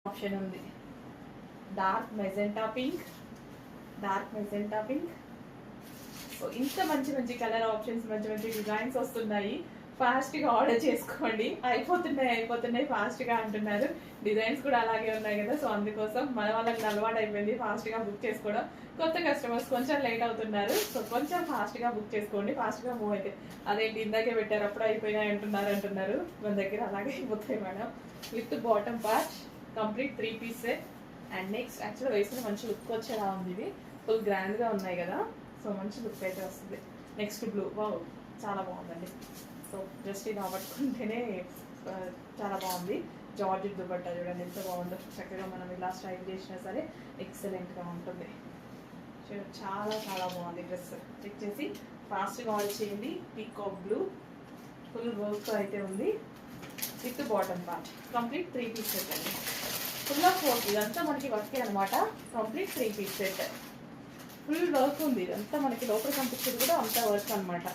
Option ఉంది. Dark magenta pink. So ఇంత మంచి మంచి కలర్ ఆప్షన్స్, మంచి మంచి డిజైన్స్ వస్తున్నాయి. ఫాస్ట్గా ఆర్డర్ చేసుకోండి. అయిపోతున్నాయి ఫాస్ట్గా అంటున్నారు. డిజైన్స్ కూడా అలాగే ఉన్నాయి కదా, సో అందుకోసం మన వాళ్ళకి అలవాటు అయిపోయింది ఫాస్ట్గా బుక్ చేసుకోవడం. కొత్త కస్టమర్స్ కొంచెం లేట్ అవుతున్నారు, సో కొంచెం ఫాస్ట్గా బుక్ చేసుకోండి. ఫాస్ట్గా మూవ్ అయితే అదేంటి ఇందాకే పెట్టారు అప్పుడు అయిపోయినాయి అంటున్నారు. మన దగ్గర అలాగే అయిపోతాయి madam. With bottom part complete 3 piece set. And next యాక్చువల్గా వేసుకుని మంచి లుక్ వచ్చేలా ఉంది. ఇది ఫుల్ గ్రాండ్గా ఉన్నాయి కదా, సో మంచి లుక్ అయితే వస్తుంది. నెక్స్ట్ బ్లూ, వావ్ చాలా బాగుందండి. సో జస్ట్ ఇలా పట్టుకుంటేనే చాలా బాగుంది. జార్జెట్ దుపట్టా చూడండి ఎంత బాగుందో. చక్కగా మనం ఇలా స్టైల్ చేసినా సరే ఎక్సలెంట్గా ఉంటుంది. చాలా చాలా బాగుంది డ్రెస్. చెక్ చేసి ఫాస్ట్గా ఆర్డర్ చేయండి. పీకాక్ బ్లూ ఫుల్ వర్క్ అయితే ఉంది. With bottom part complete 3 piece set అండి. ఫుల్ ఆఫ్ వర్క్, ఇదంతా మనకి వర్కే అనమాట. Complete 3 piece set, full work ఉంది. ఇదంతా మనకి లోపల కనిపించేది కూడా అంతా వర్క్ అనమాట.